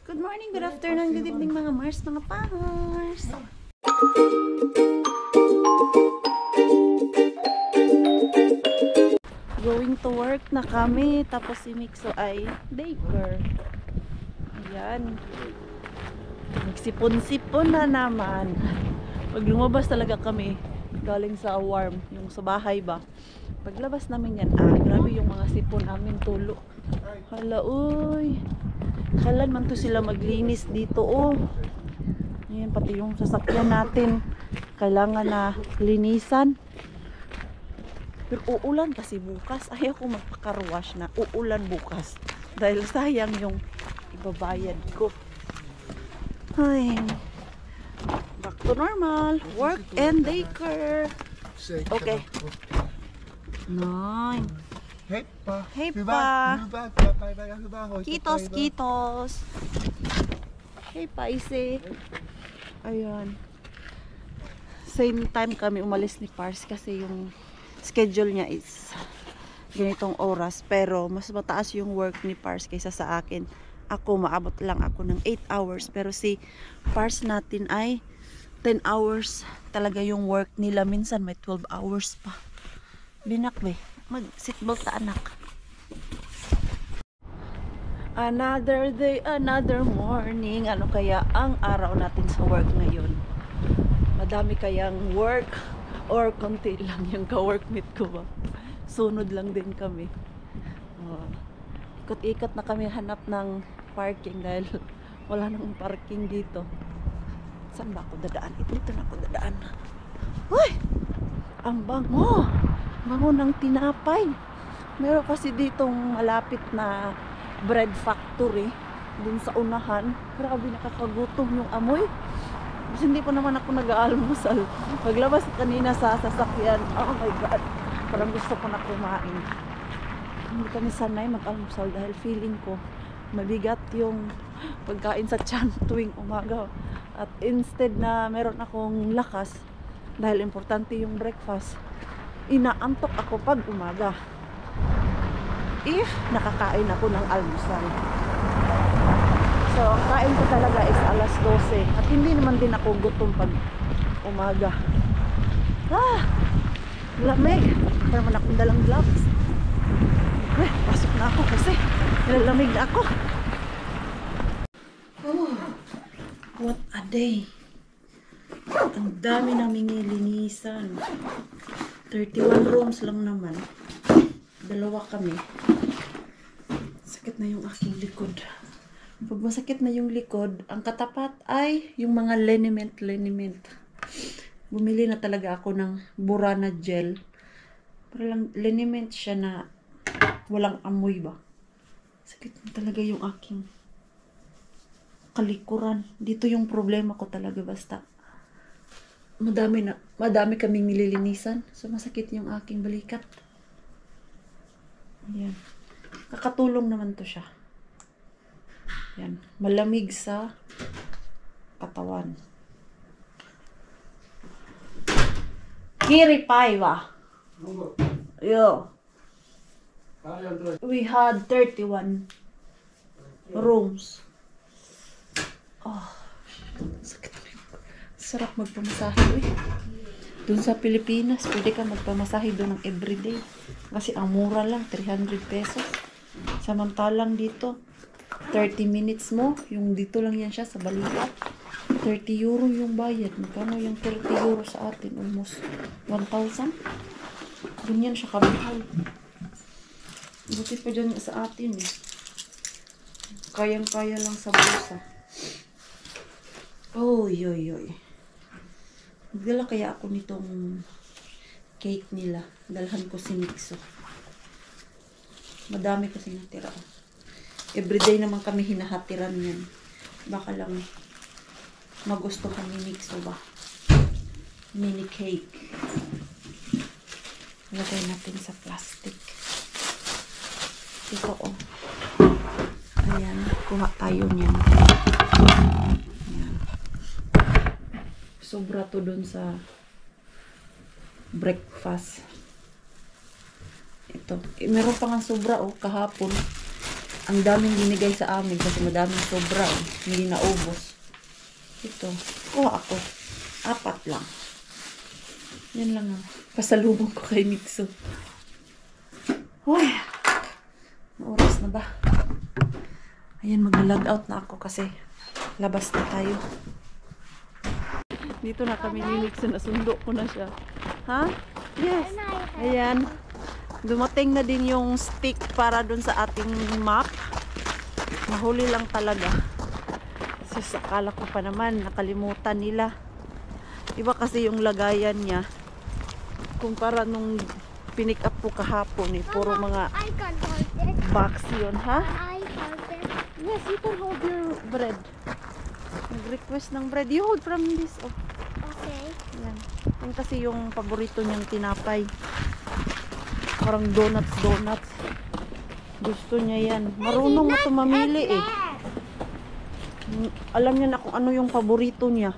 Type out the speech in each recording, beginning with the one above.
Good morning, good afternoon, good evening mga Mars, mga Pahors. Going to work na kami, tapos si Mixo ay daycare. Ayan. Nagsipon-sipon na naman. Pag lumabas talaga kami, galing sa warm, yung sa bahay ba. Paglabas namin yan, grabe yung mga sipon namin tulo. Hala, uy. Kailan man to sila maglinis dito, oh. Ayan, pati yung sasakyan natin. Kailangan na linisan. Pero uulan kasi bukas. Ayaw ko magpakaruwash na uulan bukas. Dahil sayang yung ibabayad ko. Ay. Back to normal. Work and daycare. Okay. Nine. Hej pa. Hej Hur pa. var Kitos, kitos. Hey, Paise. Ayan. Same time kami umalis ni Pars kasi yung schedule niya is ganitong oras. Pero mas mataas yung work ni Pars kaysa sa akin. Ako, maabot lang ako ng 8 hours. Pero si Pars natin ay 10 hours talaga yung work nila. Minsan may 12 hours pa. Binakbe. Mag-seatbelt ta, anak. Another day, another morning. Ano kaya ang araw natin sa work ngayon? Madami kayang work or konti lang yung ka-workmate ko ba? Sunod lang din kami. Ikot-ikot na kami hanap ng parking dahil wala nang parking dito. Saan ba ako dadaan? Dito na ako dadaan. Uy! Ang bango! Bango ng tinapay. Meron kasi ditong malapit na bread factory dun sa unahan. Grabe, nakakagutom yung amoy. Kasi hindi pa naman ako nag-aalmusal. Paglabas kanina sa sasakyan, oh my god, parang gusto ko na kumain. Hindi kami sanay mag-almusal dahil feeling ko mabigat yung pagkain sa tiyan tuwing umaga. At instead na meron akong lakas dahil importante yung breakfast, inaantok ako pag umaga if nakakain ako ng almusal. So ang kain ko talaga is alas 12 at hindi naman din ako gutom pag umaga. Lamig, para man akong dalang gloves. Pasok na ako kasi nilalamig na ako. What a day. Ang dami naming nilinisan. 31 rooms lang naman. Dalawa kami. Sakit na yung aking likod. Pag masakit na yung likod, ang katapat ay yung mga liniment. Bumili na talaga ako ng Burana gel. Para lang liniment siya na walang amoy ba. Sakit na talaga yung aking kalikuran. Dito yung problema ko talaga basta. Madami kaming nililinisan. So masakit yung aking balikat. Ayan. Kakatulong naman to siya. Ayan. Malamig sa katawan. Kiripay ba? Yo. We had 31 rooms. Oh. Sakit. Sarap magpamasahe, doon sa Pilipinas pwede ka magpamasahe doon ng everyday kasi ang mura lang 300 pesos, samantalang dito 30 minutes mo, yung dito lang yan siya sa balikat, 30 euro yung bayad. Magkano yung 30 euro sa atin? Almost 1,000. Ganyan siya kamahal. Buti pa dyan sa atin eh, kayang-kaya lang sa bulsa. Oy. Magdala kaya ako nitong cake nila. Dalhan ko si Mixo. Madami kasi natira. Everyday naman kami hinahatiran yan. Baka lang magustuhan ni Mixo ba. Mini cake. Lagay natin sa plastic. Ito oh. Ayan. Kuha tayo niyan. Sobra to dun sa breakfast. Ito. Meron pa nga sobra kahapon. ang daming binigay sa amin kasi madaming sobra. Hindi naubos. Ito. Kuha ako. 4 lang. Yan lang ang pasalubong ko kay Mitsu. Uy. Oras na ba? Ayan, mag-log out na ako kasi labas na tayo. Dito na kami ni Mitsu. Nasundo ko na siya. Ha? Yes. Ayan. Dumating na din yung stick para dun sa ating map. Nahuli lang talaga. Kasi akala ko pa naman, nakalimutan nila. Iba kasi yung lagayan niya. Kumpara nung pinick up po kahapon eh. Puro mga I can hold it. box yun, ha? I hold it. Yes, you can hold your bread. Nag-request ng bread. You hold from this. Oh, Okay. yan. Yan kasi yung paborito niyang tinapay. Parang donuts. Gusto niya yan. Marunong na ito mamili eh. Alam niya na kung ano yung paborito niya.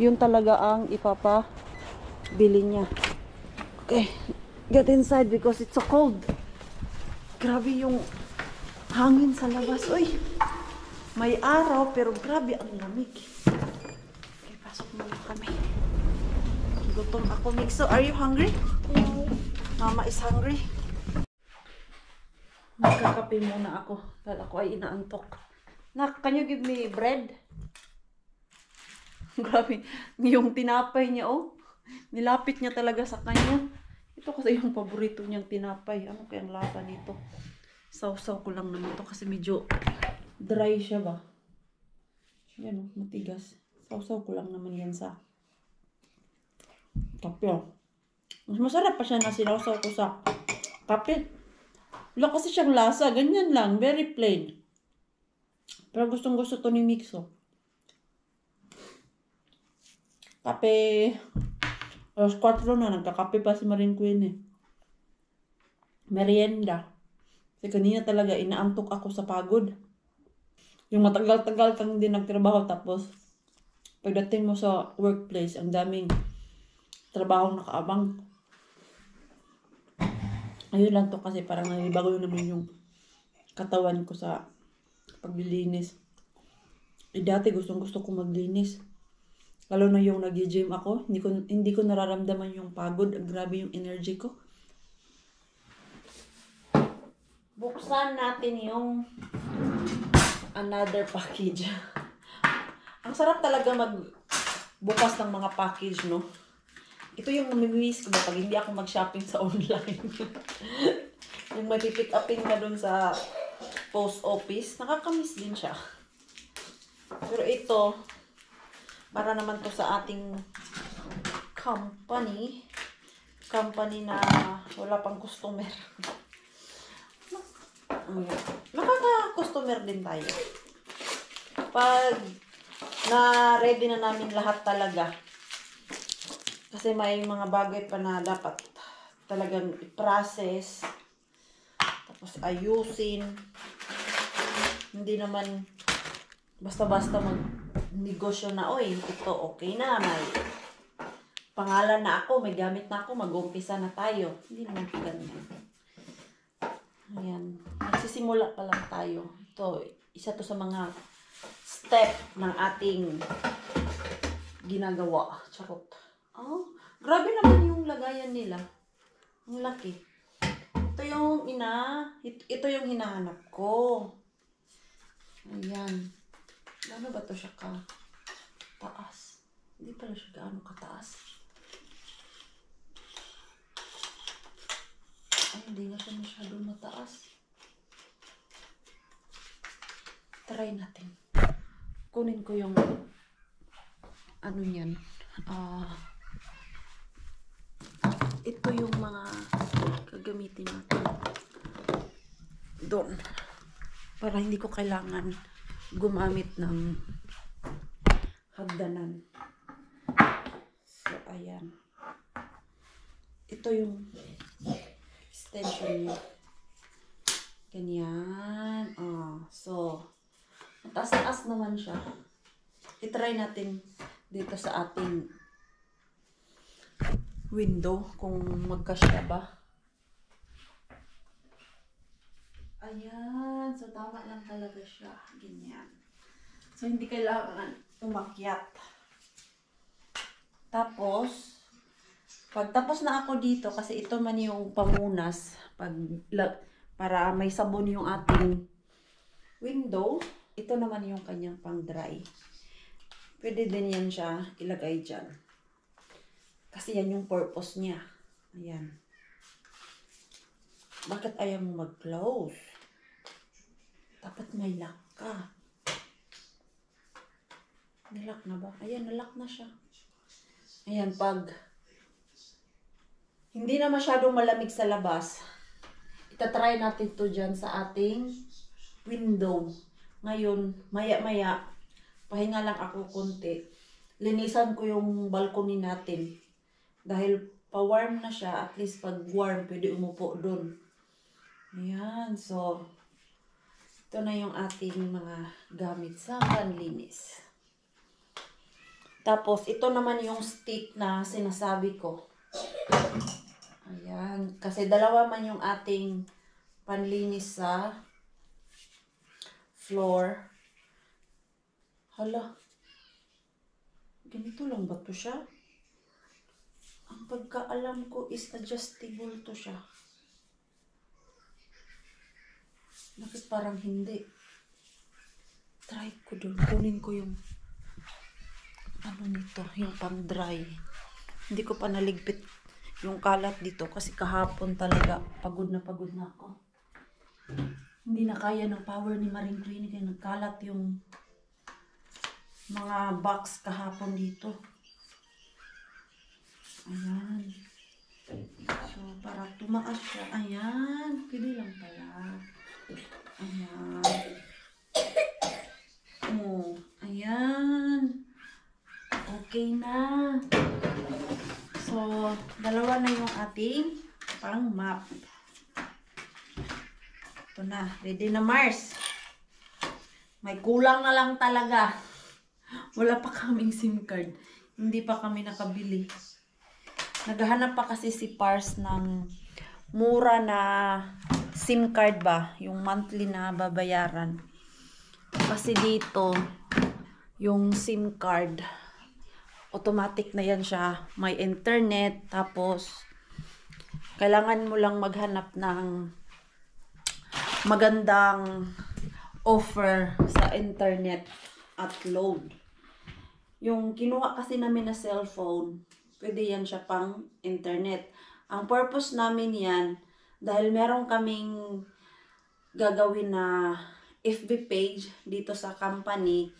Yun talaga ang ipapabili niya. Okay. Get inside because it's so cold. Grabe yung hangin sa labas. Uy! May araw pero grabe ang lamig. Okay, pasok muna kami. Gutom ako, Mixo. Are you hungry? No. Mama is hungry. Magkakape muna ako. Dahil ako ay inaantok. Nak, can you give me bread? Grabe. Yung tinapay niya, oh. Nilapit niya talaga sa kanya. Ito kasi yung paborito niyang tinapay. Ano kayang lasa nito? Sausaw ko lang naman to kasi medyo dry siya ba? Yan, oh, matigas. Sausaw ko lang naman yan sa kape, oh. Mas masarap pa siya na sinausaw ko sa kape. Wala kasi siyang lasa. Ganyan lang. Very plain. Pero gustong gusto to ni Mixo. Kape. Alas 4 na. Nagkakape pa si Marin Queen eh. Merienda. Kasi kanina talaga inaantok ako sa pagod. Yung matagal-tagal kang din nagtrabaho tapos pagdating mo sa workplace, ang daming trabaho nakaabang. Ayun lang to kasi parang nalibago naman yung katawan ko sa paglilinis. Dati gustong gusto ko maglinis. Lalo na yung nag-gym ako, hindi ko nararamdaman yung pagod. Grabe yung energy ko. Buksan natin yung another package. Ang sarap talaga magbukas ng mga package, no? Ito yung namimiss ko ba pag hindi ako mag-shopping sa online. Yung may pick upin ka dun sa post office, nakakamiss din siya. Pero ito, para naman to sa ating company na wala pang customer. Nakaka-customer din tayo. Pag na-ready na namin lahat talaga, kasi may mga bagay pa na dapat talagang i-process. Tapos ayusin. Hindi naman basta-basta mag-negosyo na, oy, ito okay na. May pangalan na ako, may gamit na ako, mag-umpisa na tayo. Hindi naman ganyan. Ayan. Nagsisimula pa lang tayo. Ito, isa to sa mga step ng ating ginagawa. Charot. Oh, grabe naman yung lagayan nila. Ang laki. Ito yung ito yung hinahanap ko. Ayan. Ano ba to siya ka? Taas. Hindi pala siya gaano kataas. Ay, hindi nga siya masyadong mataas. Try natin. Kunin ko yung ano niyan. Ito yung mga gagamitin natin doon para hindi ko kailangan gumamit ng hagdanan. So, ayan. Ito yung extension niya. Ganyan. So, mataas-taas naman siya. I-try natin dito sa ating window kung magkasya ba. Ayan. So, tama lang talaga siya. Ganyan. So, hindi kailangan umakyat. Tapos, pagtapos na ako dito, kasi ito man yung pamunas, para may sabon yung ating window, ito naman yung kanyang pang-dry. Pwede din yan siya ilagay dyan. Kasi yan yung purpose niya. Ayan. Bakit ayaw mo mag-close? Dapat may lock ka. Nalock na ba? Ayan, nalock na siya. Ayan, pag hindi na masyadong malamig sa labas, itatry natin to dyan sa ating window. Ngayon, maya-maya, pahinga lang ako konti. Linisan ko yung balcony natin. Dahil pa-warm na siya, at least pag warm, pwede umupo dun. Ayan, so, ito na yung ating mga gamit sa panlinis. Tapos, ito naman yung stick na sinasabi ko. Ayan, kasi dalawa man yung ating panlinis sa floor. Hala, ganito lang ba to siya? Ang pagkaalam ko is adjustable to siya. Bakit parang hindi? Try ko dun. Kunin ko yung ano nito, yung pang-dry. Hindi ko pa naligpit yung kalat dito kasi kahapon talaga pagod na ako. Hindi na kaya ng power ni Marine Clinic kaya nagkalat yung mga box kahapon dito. Ayan. So, para tumaas siya. Ayan. Pwede lang pala. Ayan. Oh, ayan. Okay na. So, dalawa na yung ating pang map. Ito na. Ready na, Mars. May kulang na lang talaga. Wala pa kaming SIM card. Hindi pa kami nakabili. Naghahanap pa kasi si Pars ng mura na SIM card ba? Yung monthly na babayaran. Kasi dito, yung SIM card, automatic na yan siya. May internet, tapos kailangan mo lang maghanap ng magandang offer sa internet at load. Yung kinuha kasi namin na cellphone, pwede yan siya pang internet. Ang purpose namin yan, dahil meron kaming gagawin na FB page dito sa company,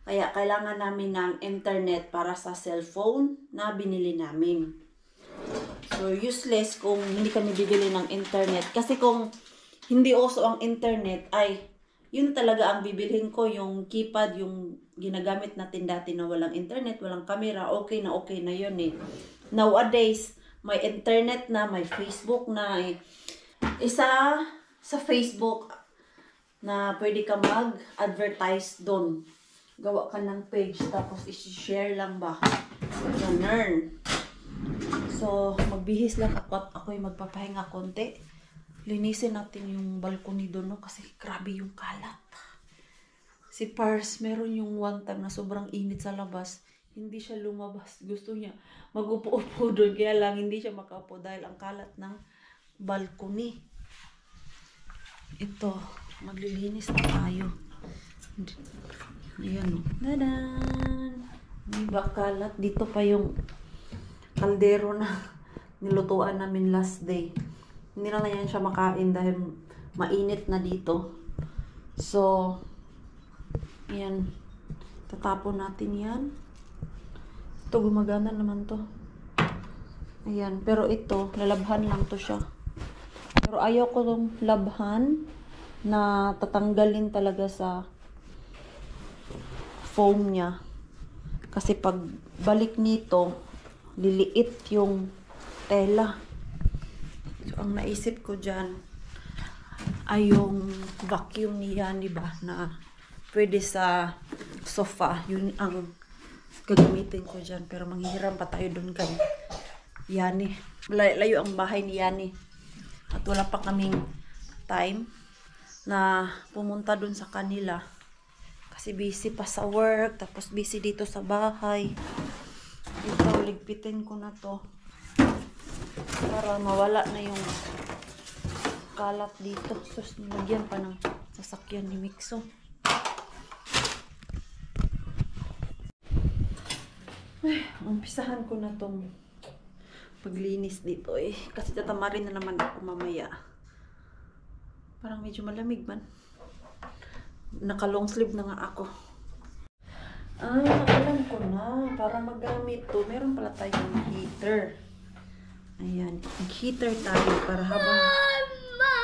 kaya kailangan namin ng internet para sa cellphone na binili namin. So, useless kung hindi kami bibili ng internet. Kasi kung hindi uso ang internet, ay yun talaga ang bibilhin ko, yung keypad, yung ginagamit natin dati na walang internet, walang camera, okay na yun eh. Nowadays, may internet na, may Facebook na eh. Isa sa Facebook na pwede ka mag-advertise doon. Gawa ka ng page, tapos i-share lang ba? Ganun. So, magbihis lang ako at ako'y magpapahinga konti. Linisin natin yung balcony doon, no? Kasi grabe yung kalat. Si Pars, meron yung one time na sobrang init sa labas. Hindi siya lumabas. Gusto niya mag-upo-upo doon. Kaya lang hindi siya makaupo dahil ang kalat ng balcony. Ito, maglilinis na tayo. Ayan, o. Dadan! May bakalat. Dito pa yung kaldero na nilutuan namin last day. Hindi na yan siya makain dahil mainit na dito. So, ayan. Tatapon natin yan. Ito, gumagana naman to. Ayan. Pero ito, lalabhan lang to siya. Pero ayaw ko tong labhan na tatanggalin talaga sa foam niya. Kasi pag balik nito, liliit yung tela. So, ang naisip ko dyan ay yung vacuum niya, di ba, na pwede sa sofa. Yun ang gagamitin ko dyan. Pero manghihiram pa tayo dun kay Yani. Layo ang bahay ni Yani. At wala pa kaming time na pumunta dun sa kanila. Kasi busy pa sa work, tapos busy dito sa bahay. Ito, ligpitin ko na to. Para mawala na yung kalat dito. Sus, nilagyan pa ng sasakyan ni Mixo. Umpisahan ko na tong paglinis dito eh. Kasi tatamarin na naman ako mamaya. Parang medyo malamig man. Naka long sleeve na nga ako. Alam ko na. Para magamit to, meron pala tayong heater. Ayan. Mag-heater tayo para habang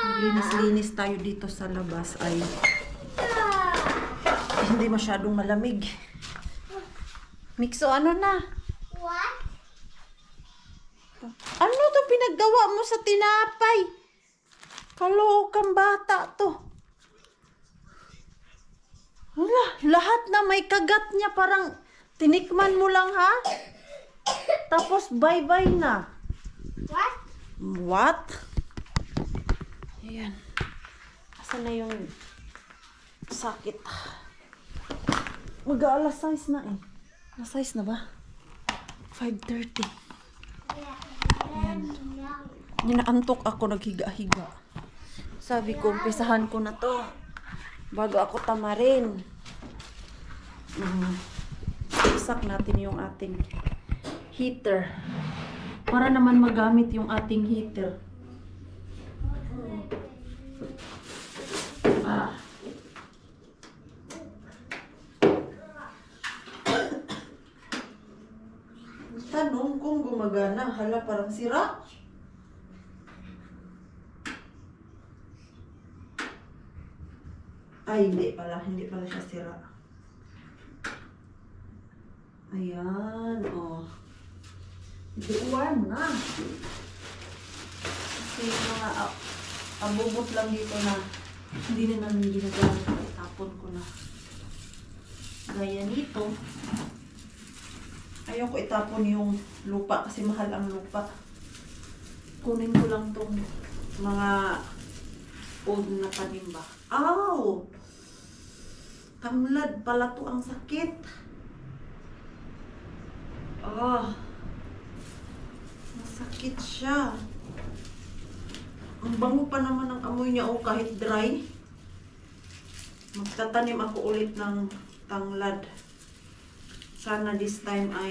maglinis-linis tayo dito sa labas ay hindi masyadong malamig. Mixo, ano na? What? Ano to pinaggawa mo sa tinapay? Kalokang bata to. Wala, lahat na may kagat niya parang tinikman mo lang ha? Tapos bye-bye na. What? What? Ayan. Asan na yung sakit? Mag-aalas size na eh. Alas size na ba? 5:30. Ayan. Ninaantok ako, naghiga-higa. Sabi ko, umpisahan ko na to. Bago ako tamarin. Isak natin yung ating heater. Para naman magamit yung ating heater. Tanong kung gumagana. Hala, parang sira. Ay, hindi pala. Hindi pala siya sira. Ayan, oh. Warm na. Kasi yung mga abubot lang dito na hindi na namin ginagamit. Itapon ko na. Gaya nito. Ayaw ko itapon yung lupa kasi mahal ang lupa. Kunin ko lang tong mga old na panimba. Ow! Tamlad pala to, ang sakit. Masakit siya. Ang bango pa naman ang amoy niya kahit dry. Magtatanim ako ulit ng tanglad. Sana this time ay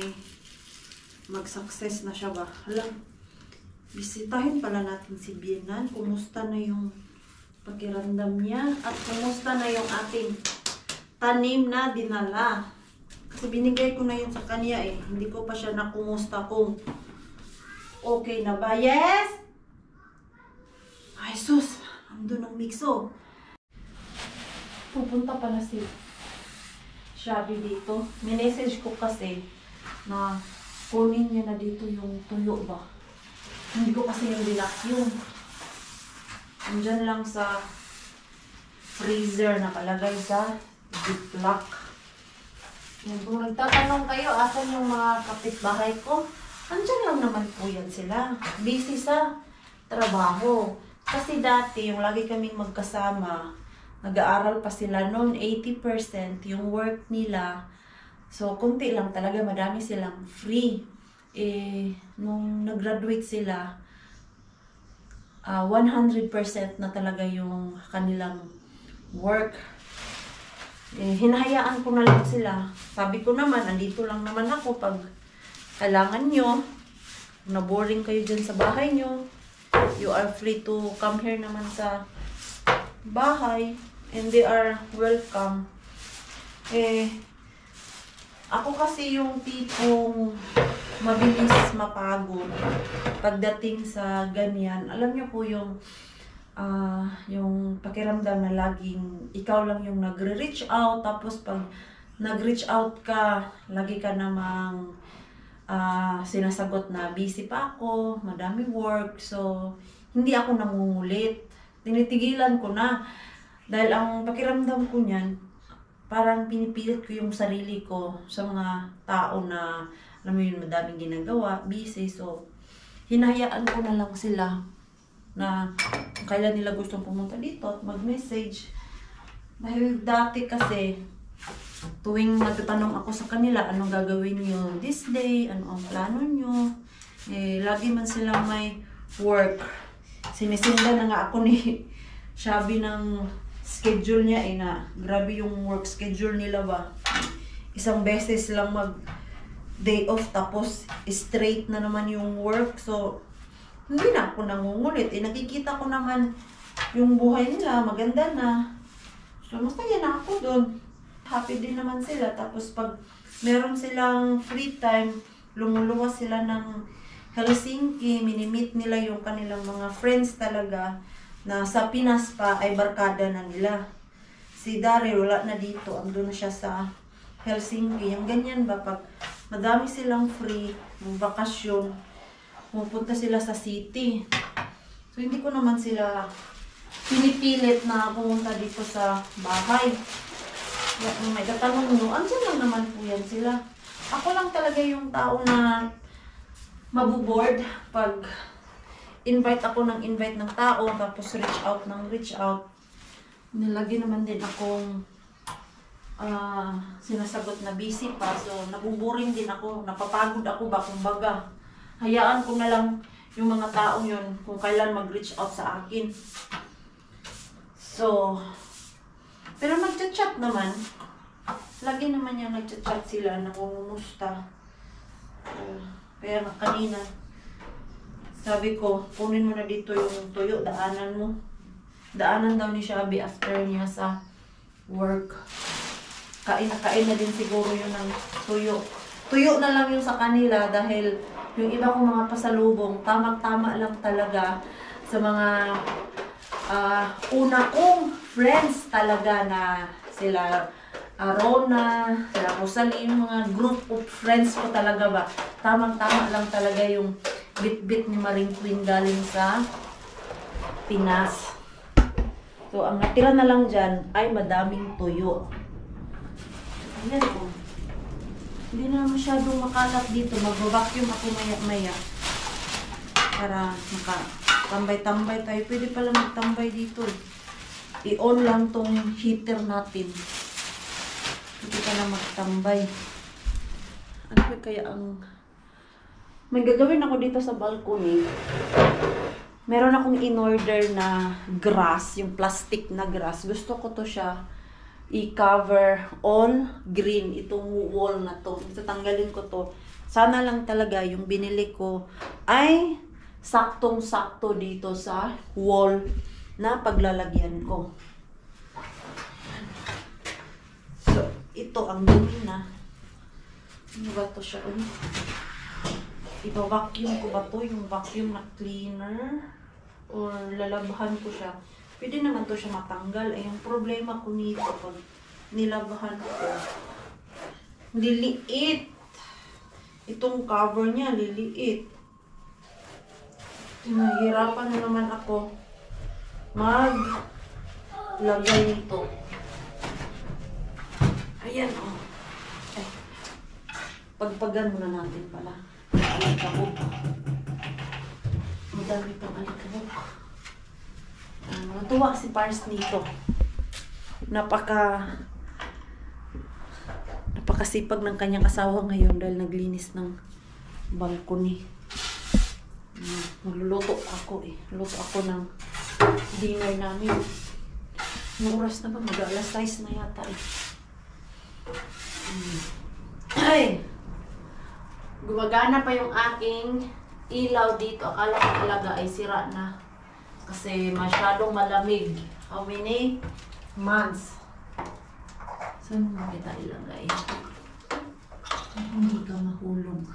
mag-success na siya ba. Hala, bisitahin pala natin si Bienan. Kumusta na yung pakiramdam niya at kumusta na yung ating tanim na dinala. Kasi binigay ko na yun sa kanya eh. Hindi ko pa siya nakumusta kung okay na ba. Yes! Ay sus, andun ang Mixo. Pupunta pala si Shabby dito. Minessage ko kasi na kunin niya na dito yung tuyo ba. Hindi ko kasi yung vacuum. Andyan lang sa freezer nakalagay sa ziplock. Kung nagtatanong kayo, asan yung mga kapitbahay ko? Andyan lang naman po yan sila. Busy sa trabaho. Kasi dati, yung lagi kaming magkasama, nag-aaral pa sila noon, 80% yung work nila. So, kunti lang talaga, madami silang free. Nung nag-graduate sila, 100% na talaga yung kanilang work. Hinahayaan ko na lang sila. Sabi ko naman, andito lang naman ako pag kailangan nyo. Na-boring kayo dyan sa bahay nyo. You are free to come here naman sa bahay. And they are welcome. Ako kasi yung tipong mabilis mapagod pagdating sa ganyan. Alam niyo po yung pakiramdam na laging ikaw lang yung nagre-reach out, tapos pag nag-reach out ka, lagi ka namang sinasagot na busy pa ako, madami work, so hindi ako nangungulit. Tinitigilan ko na. Dahil ang pakiramdam ko niyan, parang pinipilit ko yung sarili ko sa mga tao na, alam mo yun, madaming ginagawa, busy. So, hinahayaan ko na lang sila. na kung kailan nila gustong pumunta dito at mag-message. Dahil dati kasi, tuwing magtatanong ako sa kanila, anong gagawin nyo this day, ano ang plano nyo, lagi man silang may work. Sinisinda na nga ako ni Shabby ng schedule niya na grabe yung work schedule nila ba. Isang beses lang mag day off tapos straight na naman yung work. So, hindi na ako nangungulit. Nakikita ko naman yung buhay nila, maganda na. So, masaya na ako doon. Happy din naman sila. Tapos, pag meron silang free time, lumuluwas sila ng Helsinki, minimit nila yung kanilang mga friends talaga na sa Pinas pa ay barkada na nila. Si Daryl, wala na dito. Andun na siya sa Helsinki. Yung ganyan ba, pag madami silang free, ng bakasyon, pupunta sila sa city. So, hindi ko naman sila pinipilit na pumunta dito sa bahay. Kung may tatanong nyo, andyan lang naman po yan sila. Ako lang talaga yung tao na mabuboard pag invite ako ng invite ng tao, tapos reach out ng reach out. Nilagi naman din akong sinasagot na busy pa. So, nabuboring din ako, napapagod ako ba, kumbaga. Hayaan ko na lang yung mga taong yun kung kailan mag-reach out sa akin. So, pero nagchat-chat naman. Lagi naman yung nagchat-chat sila, nakungumusta. Kaya kanina, sabi ko, kunin mo na dito yung tuyo, daanan mo. Daanan daw ni Shabby after niya sa work. Kain na din siguro yun ng tuyo. Tuyo na lang yung sa kanila dahil yung iba kong mga pasalubong, tamang-tama lang talaga sa mga una kong friends talaga na sila Rona, sila Rosalie, yung mga group of friends ko talaga ba. Tamang-tama lang talaga yung bit-bit ni Maring Queen galing sa Pinas. So, ang natira na lang dyan ay madaming tuyo. Ayan po. Hindi na masyadong makalat dito. Mag-vacuum ako maya-maya. Para makatambay-tambay tayo. Pwede pala magtambay dito. I-on lang tong heater natin. Pwede ka na magtambay. Ano kaya ang... May gagawin ako dito sa balcony. Meron akong in-order na grass. Yung plastic na grass. Gusto ko to siya i-cover all green itong wall na to. Tatanggalin ko to. Sana lang talaga yung binili ko ay saktong-sakto dito sa wall na paglalagyan ko. So, ito ang dumi na. Ano ba to siya? Iba-vacuum ko ba to? Yung vacuum na cleaner? Or lalabhan ko siya? Pwede naman to siya matanggal. Ay, yung problema ko nito pag nilabhan ko, liliit. Itong cover niya, liliit. Nahihirapan na naman ako maglagay nito. Ayan, oh. Ay, pagpagan muna natin pala. Alikabok. Madami pang alikabok. Natuwa si Pars nito. Napakasipag ng kanyang asawa ngayon dahil naglinis ng balcony. Magluluto ako eh. Luto ako ng dinner namin. Yung oras na ba? Mag-alas 6 na yata eh. Ay! Gumagana pa yung aking ilaw dito. Akala ko talaga ay sira na. Kasi masyadong malamig. How many months? Saan mo kita ilagay? Hindi ka mahulog.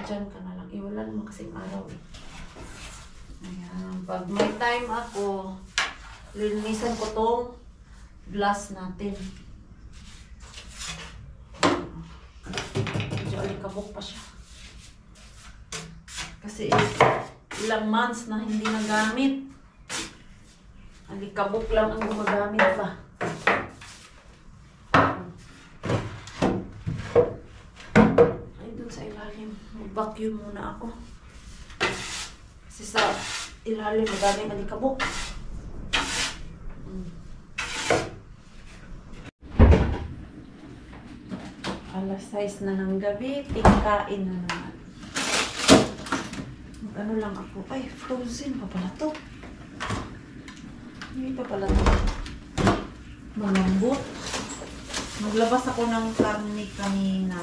Diyan ka na lang. Wala naman kasing araw eh. Ayan. Pag may time ako, linisan ko tong glass natin. Medyo alikabok pa siya. Kasi ilang months na hindi nagamit. Alikabok lang ang gumagamit pa. Ay, dun sa ilalim. Mag-vacuum muna ako. Kasi sa ilalim, madami malikabok. Alas 6 na ng gabi, tingkain na naman. Ano lang ako, ay frozen pa pala to. Hindi pa pala to. Malambot. Maglabas ako ng karne kanina.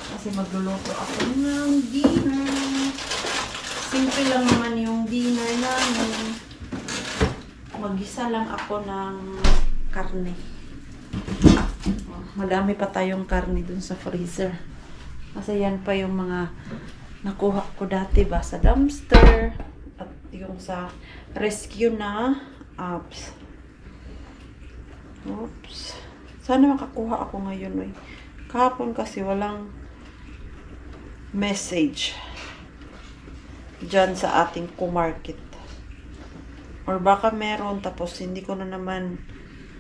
Kasi magluluto ako ng dinner. Simple lang naman yung dinner namin. Mag-isa lang ako ng karne. Madami pa tayong karne dun sa freezer. Kasi yan pa yung mga nakuha ko dati ba sa dumpster. At yung sa rescue na apps. Oops. Sana makakuha ako ngayon. Kahapon kasi walang message dyan sa ating co-market. Or baka meron tapos hindi ko na naman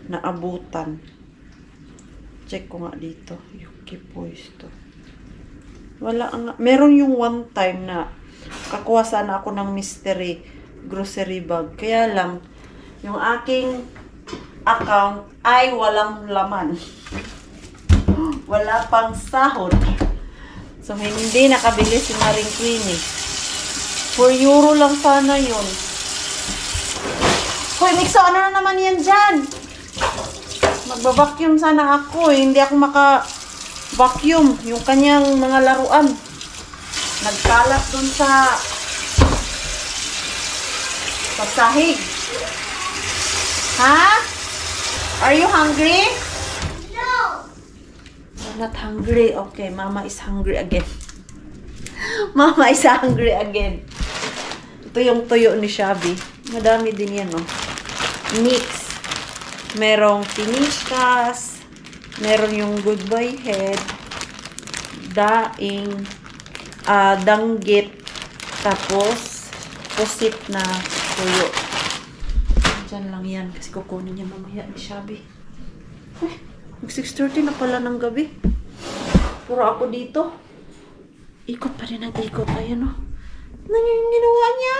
naabutan. Check ko nga dito. Yuki Puesto. Wala nga. Meron yung one time na kakuha sana ako ng mystery grocery bag. Kaya lang, yung aking account ay walang laman. Wala pang sahod. So, hindi nakabili si Maring Queenie. 4 euro lang sana yun. Hoy, Mixo, ano na naman yan dyan? Magbabacuum sana ako. Hindi ako maka-vacuum. Yung kanyang mga laruan. Nagkalat dun sa sahig. Ha? Are you hungry? No. I'm not hungry. Okay, Mama is hungry again. Mama is hungry again. Ito yung tuyo ni Shabby. Madami din yan, no? Mix. Merong tiniskas. Meron yung goodbye head. Daing. Danggit. Tapos, pusit na tuyo. Diyan lang yan. Kasi kukunin niya mamaya ni Shabby. Mag 6:30 na pala ng gabi. Puro ako dito. Ikot pa rin ang ikot. Ayan, oh. Ano yung ginawa niya?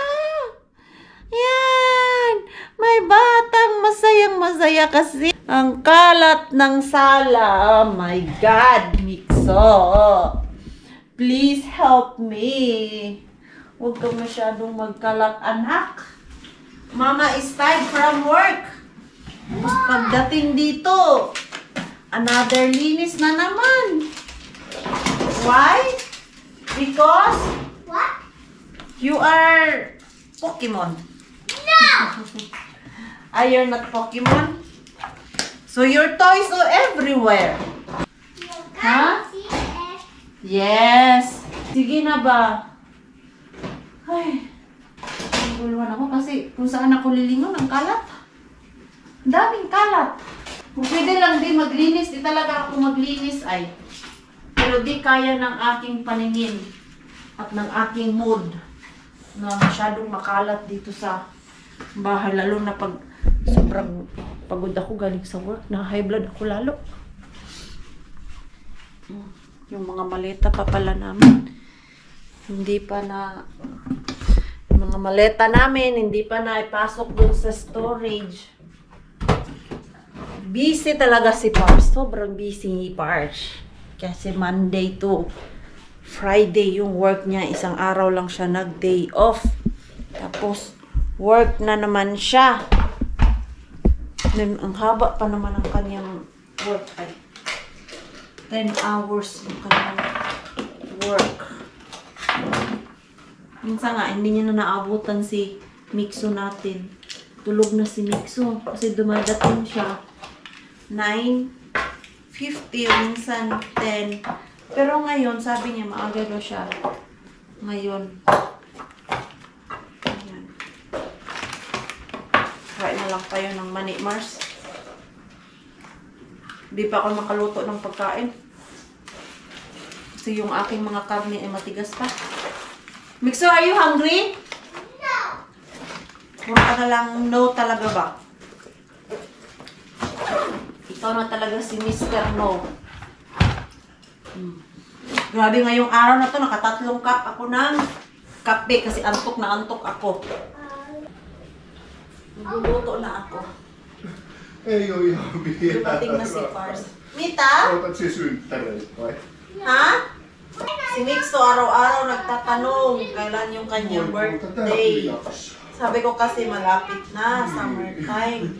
Yan! May batang masayang-masaya kasi. Ang kalat ng sala. Oh my God, Mixo. Please help me. Huwag ka masyadong magkalat, anak. Mama is tired from work. Tapos pagdating dito, another linis na naman. Why? Because What? you are Pokemon. No. You're not Pokemon? So your toys are everywhere. Huh? Yes. Sige na ba? Ay. Naguluhan ako kasi kung saan ako lilingon ang kalat. Ang daming kalat. Kung pwede lang di maglinis, di talaga ako maglinis ay. Pero di kaya ng aking paningin at ng aking mood na masyadong makalat dito sa bahay. Lalo na pag sobrang pagod ako galing sa work, na high blood ako lalo. Yung mga maleta pa pala namin. Hindi pa na mga maleta namin, hindi pa na ipasok dun sa storage. Busy talaga si Pars. Sobrang busy ni Pars. Kasi Monday to Friday yung work niya. Isang araw lang siya nag-day off. Tapos, work na naman siya. Then, ang haba pa naman ang kanyang work. Ay, 10 hours yung kanyang work. Minsan nga, hindi niya na naabutan si Mixo natin. Tulog na si Mixo. Kasi dumadating siya 9:50, minsan 10. Pero ngayon, sabi niya, maaga daw siya. Ngayon. Ayan. Kain na lang tayo ng mani Mars. Di pa ako makaluto ng pagkain. Kasi yung aking mga karne ay matigas pa. Mixo, are you hungry? No. Puro ka na lang no talaga ba? Ikaw na talaga si Mr. No. Grabe ngayong araw na to, nakatatlong cup ako ng kape kasi antok na antok ako. Nagluluto na ako. Ei oo ihan vielä. Dumating na si Pars. Mita? Otat se synttäreitä vai? Ha? Si Mixo araw-araw nagtatanong kailan yung kanyang birthday. Sabi ko kasi malapit na, summertime.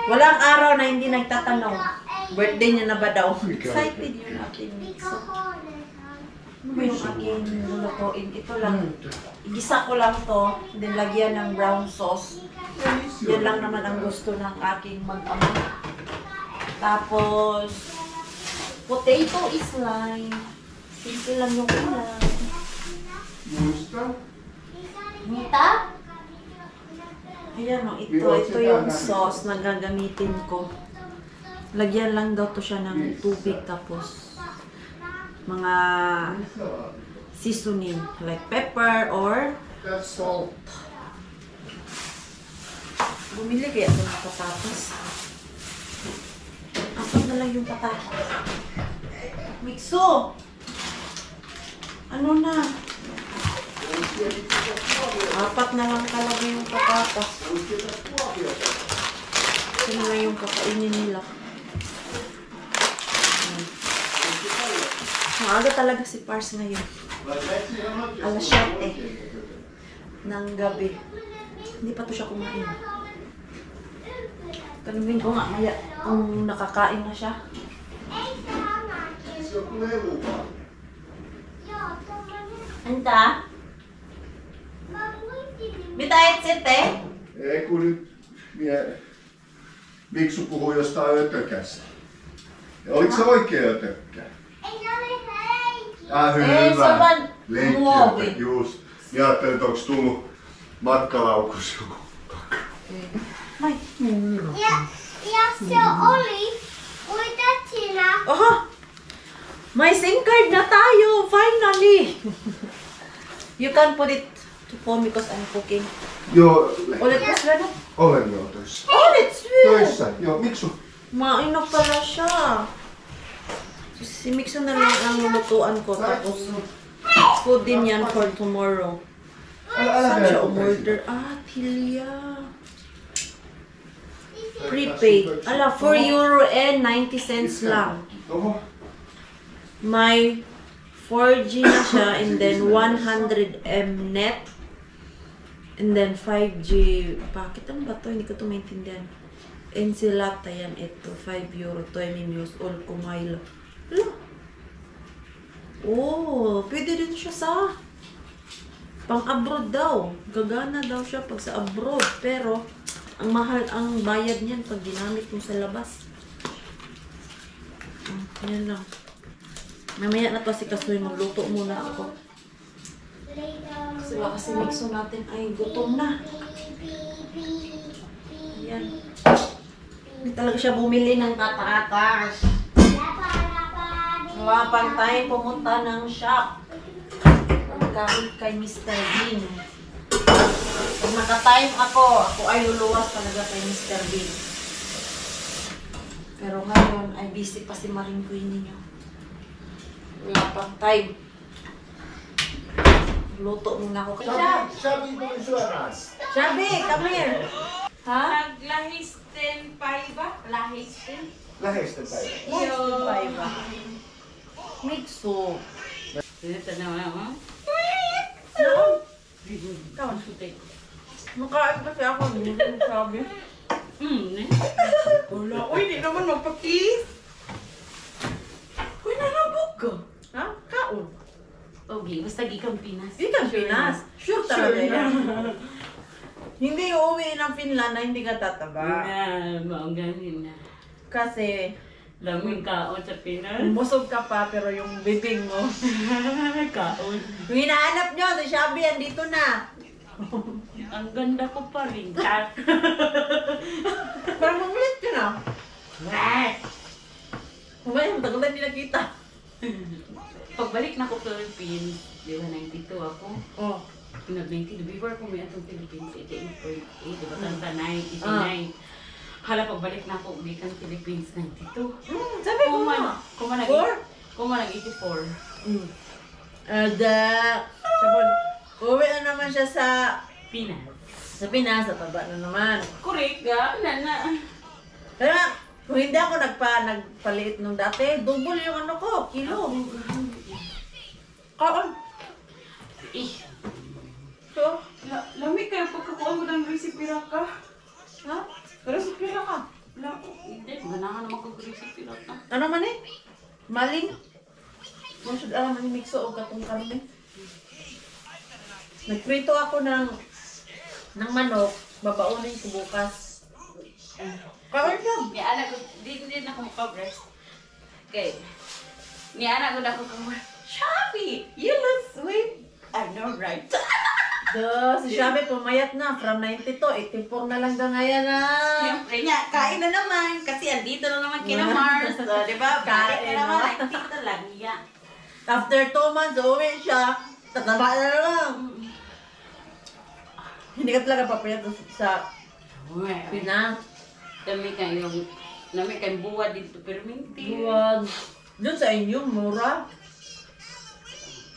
Walang araw na hindi nagtatanong. Birthday niya na ba daw? Excited yun aking Mixo. Ano ba yung aking lulutuin? Ito lang. Igisa ko lang to, then lagyan ng brown sauce. Yan lang naman ang gusto ng aking mag-ama. Tapos, potato is lime. Simple lang yung ulam. Muista? Mita? Ayan o, ito yung sauce na gagamitin ko. Lagyan lang daw to siya ng tubig tapos mga seasoning like pepper or salt. Bumili kaya ito ng patatas. Apat na lang yung patatas. Mixo! Ano na? Apat na lang talaga yung patatas. Ito na lang yung kakainin nila. Maaga talaga si Pars ngayon. Alas 7 ng gabi. Hindi pa to siya kumain. Tanungin ko nga, maya kung nakakain na siya. Anta? Mitä etsit te? Ei kun nyt Miksu puhui jostain ötökästä. Oliko se oikea ötökkä? Ah, Ei, se on vain muovi. Leikkiötök, just. Mä ajattelin, että onks tullut matkalaukus joku. Mai. Ja se oli, uitat sinä. Oho! May SIM card na tayo! Finally! You can put it to phone because I'm cooking. Joo, Ulit ka sila na? olen jo töissä. Ulit sila! Töissä? Joo, Miksu. Mainok pala siya. Si Mixo na lang ang lulutuan ko. Tapos food din yan for tomorrow. Saan siya umorder? Ah, Tilia. Prepaid. Ala, €4.90 lang. Oho. May 4G na siya and then 100 Mnet and then 5G. Bakit ang ba to? Hindi ko ito maintindihan. Ensilata yan ito. €5, 20 news all kumaila. Hala. Oh, pwede din siya sa pang-abroad daw. Gagana daw siya pag sa abroad. Pero, ang mahal ang bayad niyan pag ginamit mo sa labas. Yan lang. Mamaya na to si Kasoy, magluto muna ako. Kasi baka si Mixo natin ay gutom na. Ayan. Hindi talaga siya bumili ng patatas. Mga pantay pumunta ng shop. Gamit kay Mr. Bean. Pag naka-time ako ay luluwas talaga kay Mr. Bean. Pero ngayon ay busy pa si Maring Queen ninyo. Wala pang time. Luto muna ako. Sabi ko yung suaras. Shabby, come here. Ha? Naglahisten pa ba? Lahisten? Läheistä päivää. Yo. Mixo. Ito na ha? Kawan suti. Makain kasi ako. Hindi ko sabi. Wala. Uy, di naman magpa-kiss. Uy, nalabog ka. Ha? Kaon. Okay, basta gikang Pinas. Ikan Pinas. Sure talaga yan. Hindi uuwi ng Finland na hindi ka tataba. Na, maunganin na. Kasi Lamang kaon sa Pinas. busog ka pa pero yung bibig mo. Kaon. Yung hinahanap nyo, si Shabby andito na. Ang ganda ko pa rin. Parang mamulit ka na. Mamaya, matagal na hindi nakita. Pagbalik na ko Philippines, di ba 92 ako? Oh. Nag-90, before ko may atong Philippines, 88, di ba tanta 89. Hala, pagbalik na ako, gikan Philippines 92. Sabi ko na. Kumanag Four? 84. Tapos, uwi na naman siya sa Pinas. Pinas, sa taba na naman. Correct ka, nana. Kaya, kung hindi ako nagpaliit nung dati, double yung ano ko, kilo. Kaon. Eh, So, lami kayo pagkakuha mo ng recipe ka. ha? Pero sa pila ka. Hindi, ganahan naman kong recipe ka. Ano man eh? Maling? Masud alam man mixo o katong karne. Nagprito ako ng manok, babaunin ko bukas. Kaon siya. Ni anak ko, di na ako makabreast. Okay. Ni anak ko na ako kung, Shabby, you look sweet. I know, right? Si Shabby pumayat na from 92, 84 na lang daw ngayon na. Siyempre niya, kain na naman. Kasi andito na naman kina Mars. So, di ba? Kain na naman. Nagtito lang niya. After 2 months, uwi siya. Tataba na naman. Hindi ka talaga papayat sa Pinas. Dami kayong buwan dito. Pero minti. Buwag. Doon sa inyo, mura.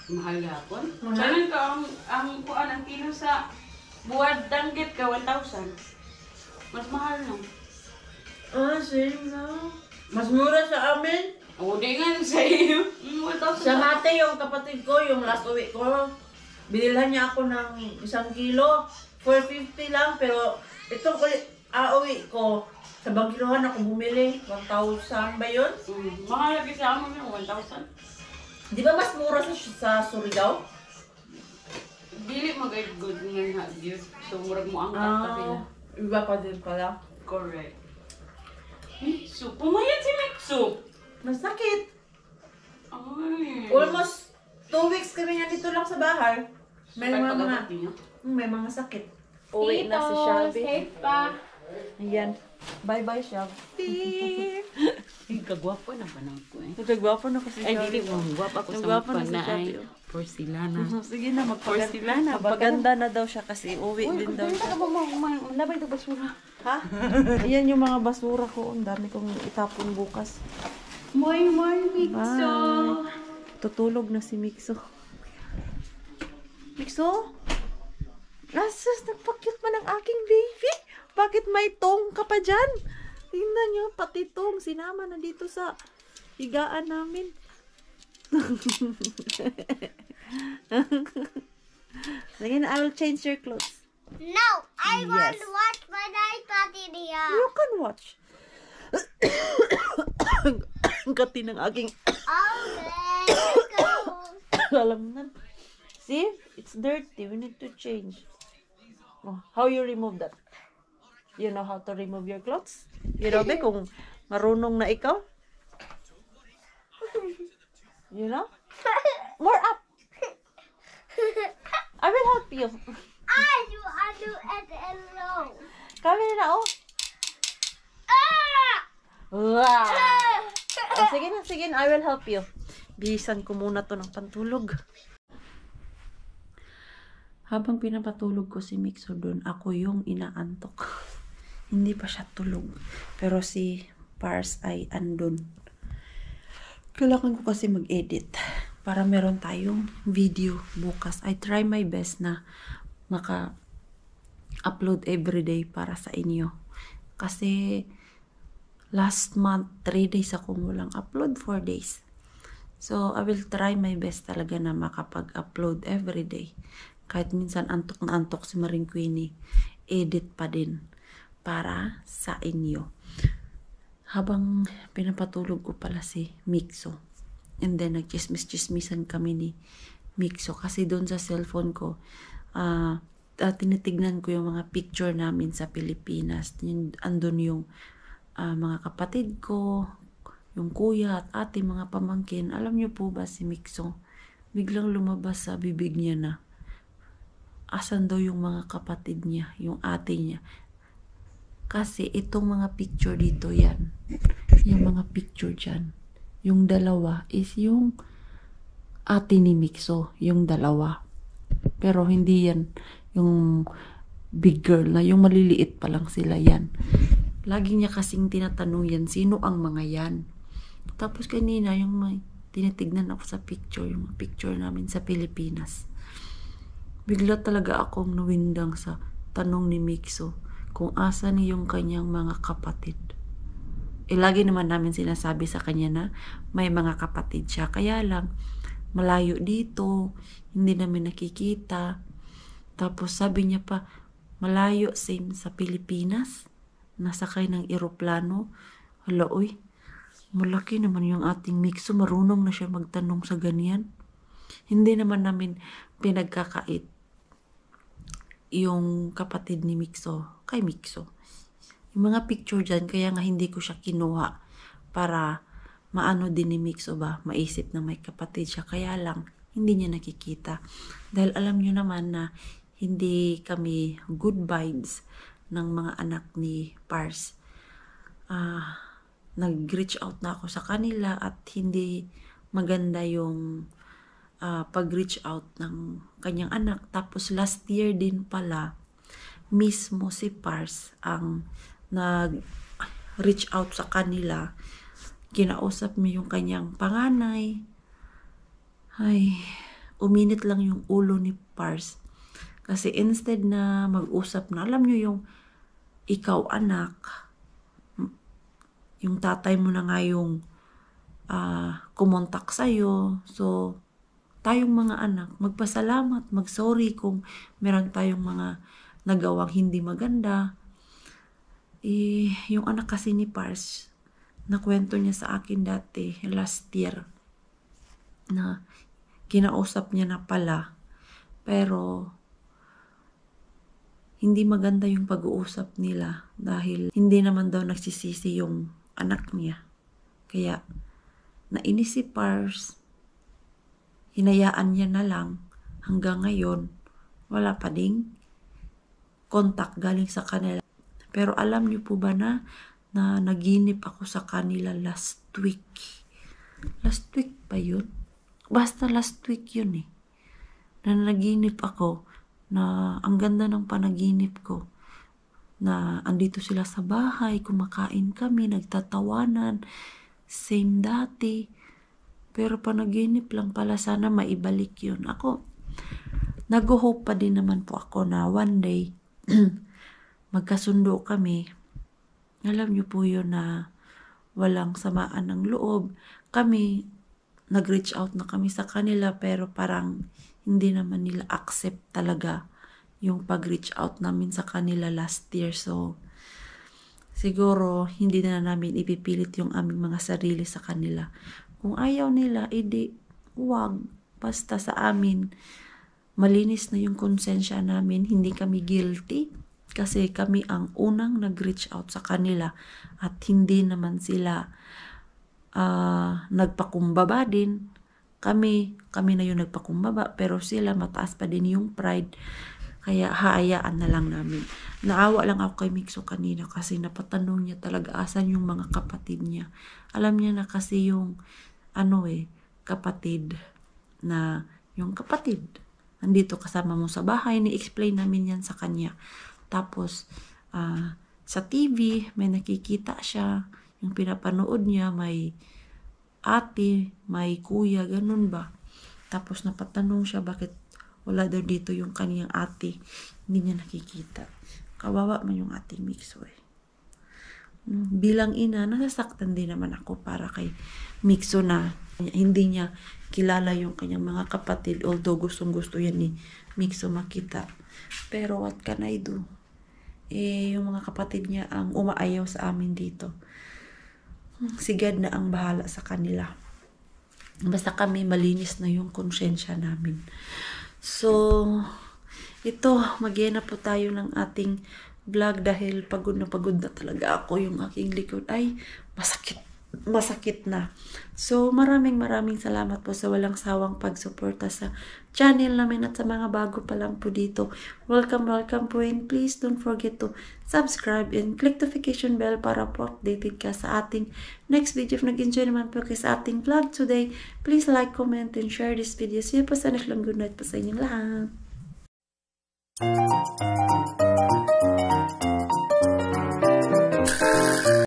Mahal gapon. Mahal? Kanan ka ang kuan ang kilo sa buwad danggit ka 1,000. Mas mahal no. Same na. Mas mura sa amin. O di nga sa iyo. 1,000. Sa mate, yung kapatid ko, yung last uwi ko, binilhan niya ako ng 1 kilo. 450 lang, pero itong uwi ko, sa Bagiluhan ako bumili. 1,000 ba yun? Mahal lagi sa amin yung 1,000. Di ba mas mura sa Surigao? Dili magay good nga Diyos. So murag mo ang kapila. Iba pa din pala. Correct. Mixo. Pumayat si Mixo. Masakit. Ay. Almost 2 weeks kami nga dito lang sa bahay. May mga, niya. may mga sakit. Uwi na si Shabby. safe pa. Ayan. Bye-bye, Shabby. Ay, kagwapo na ba na ako eh. Nagwapo na kasi Ay, dili mo. Gwapo ako sa Nagwapo na si magpana ay Shabby. porcelana. Sige na, Porcelana, magpaganda na daw siya kasi uwi din daw siya. Labay ito basura. Ha? Ayan yung mga basura ko. Ang dami kong itapon bukas. Moy, Mixo. Tutulog na si Mixo. Mixo? Asus, nagpakyut man ang aking baby. Bakit may tong ka pa dyan? Tingnan nyo, pati tong. Sinama na dito sa higaan namin. Sige na, I will change your clothes. No, I want Yes. to watch my iPad in here. You can watch. Ang kati ng aking Okay, let's go. alam na. See? It's dirty. We need to change. Oh, how you remove that? You know how to remove your clothes? You know, be, kung marunong na ikaw? You know? More up! I will help you. I do it alone. Kami na, oh. Ah! Wow! Oh, sige na, I will help you. Bisan ko muna to ng pantulog. Habang pinapatulog ko si Mixo doon, ako yung inaantok. Hindi pa siya tulog. Pero si Pars ay andun. Kailangan ko kasi mag-edit para meron tayong video bukas. I try my best na maka-upload everyday para sa inyo. Kasi last month, 3 days akong walang upload, 4 days. So, I will try my best talaga na makapag-upload everyday. Kahit minsan antok na antok si Maring Queenie, edit pa din para sa inyo. Habang pinapatulog ko pala si Mixo. And then, nagchismis-chismisan kami ni Mixo. Kasi doon sa cellphone ko, tinitignan ko yung mga picture namin sa Pilipinas. Andun yung mga kapatid ko, yung kuya at ate, mga pamangkin. Alam niyo po ba si Mixo? Biglang lumabas sa bibig niya na asan daw yung mga kapatid niya, yung ate niya. Kasi itong mga picture dito yan. Yung mga picture dyan. Yung dalawa is yung ate ni Mixo. Yung dalawa. Pero hindi yan yung big girl na. Yung maliliit pa lang sila yan. Lagi niya kasing tinatanong yan, sino ang mga yan? Tapos kanina, yung may tinitignan ako sa picture, yung picture namin sa Pilipinas. Bigla talaga akong nawindang sa tanong ni Mixo kung asan yung kanyang mga kapatid. Lagi naman namin sinasabi sa kanya na may mga kapatid siya. Kaya lang, malayo dito, hindi namin nakikita. Tapos sabi niya pa, malayo same sa Pilipinas, nasakay ng eroplano. Hala, uy, malaki naman yung ating Mixo, marunong na siya magtanong sa ganyan. Hindi naman namin pinagkakait yung kapatid ni Mixo, kay Mixo. Yung mga picture dyan, kaya nga hindi ko siya kinuha para maano din ni Mixo ba, maisip na may kapatid siya. Kaya lang, hindi niya nakikita. Dahil alam niyo naman na hindi kami good vibes ng mga anak ni Pars. Nag-reach out na ako sa kanila at hindi maganda yung pag-reach out ng kanyang anak. Tapos last year din pala, mismo si Pars ang nag-reach out sa kanila. Kinausap mo yung kanyang panganay. Ay, uminit lang yung ulo ni Pars. Kasi instead na mag-usap na, alam nyo yung ikaw anak, yung tatay mo na nga yung kumontak sa'yo. So, tayong mga anak, magpasalamat, mag-sorry kung meron tayong mga nagawang hindi maganda. Yung anak kasi ni Pars, nakwento niya sa akin dati, last year, na kinausap niya na pala. Pero, hindi maganda yung pag-uusap nila dahil hindi naman daw nagsisisi yung anak niya. Kaya, nainis si Pars, hinayaan niya na lang hanggang ngayon, wala pa ding contact galing sa kanila. Pero alam niyo po ba na naginip ako sa kanila last week? Last week pa yun? Basta last week yun eh. Na naginip ako na ang ganda ng panaginip ko. Na andito sila sa bahay, kumakain kami, nagtatawanan, same dati. Pero panaginip lang pala, sana maibalik yun. Ako, nag-hope pa din naman po ako na one day, magkasundo kami. Alam niyo po yun na walang samaan ng loob. Kami, nag-reach out na kami sa kanila, pero parang hindi naman nila accept talaga yung pag-reach out namin sa kanila last year. So, siguro, hindi na namin ipipilit yung aming mga sarili sa kanila. Kung ayaw nila, edi, huwag. Basta sa amin, malinis na yung konsensya namin. Hindi kami guilty. Kasi kami ang unang nag-reach out sa kanila. At hindi naman sila nagpakumbaba din. Kami na yung nagpakumbaba. Pero sila, mataas pa din yung pride. Kaya hayaan na lang namin. Naawa lang ako kay Mixo kanina kasi napatanong niya talaga asan yung mga kapatid niya. Alam niya na kasi yung kapatid na yung kapatid. Nandito kasama mo sa bahay. Ni-explain namin yan sa kanya. Tapos sa TV may nakikita siya. Yung pinapanood niya may ate, may kuya, ganun ba? Tapos napatanong siya bakit wala daw dito yung kaniyang ate. Hindi niya nakikita. Kawawa man yung ating Mixo eh. Bilang ina, nasasaktan din naman ako para kay Mixo na hindi niya kilala yung kanyang mga kapatid. Although gustong-gusto yan ni Mixo makita. Pero what can I do? Yung mga kapatid niya ang umaayaw sa amin dito. Si God na ang bahala sa kanila. Basta kami malinis na yung konsensya namin. So, ito, mag-iena po tayo ng ating vlog dahil pagod na talaga ako. Yung aking likod ay masakit na. So, maraming salamat po sa walang sawang pagsuporta sa channel namin at sa mga bago pa lang po dito. Welcome po, and please don't forget to subscribe and click notification bell para po updated ka sa ating next video. If nag-enjoy naman po kayo sa ating vlog today, please like, comment, and share this video. See you po sa next lang. Good night po sa inyong lahat.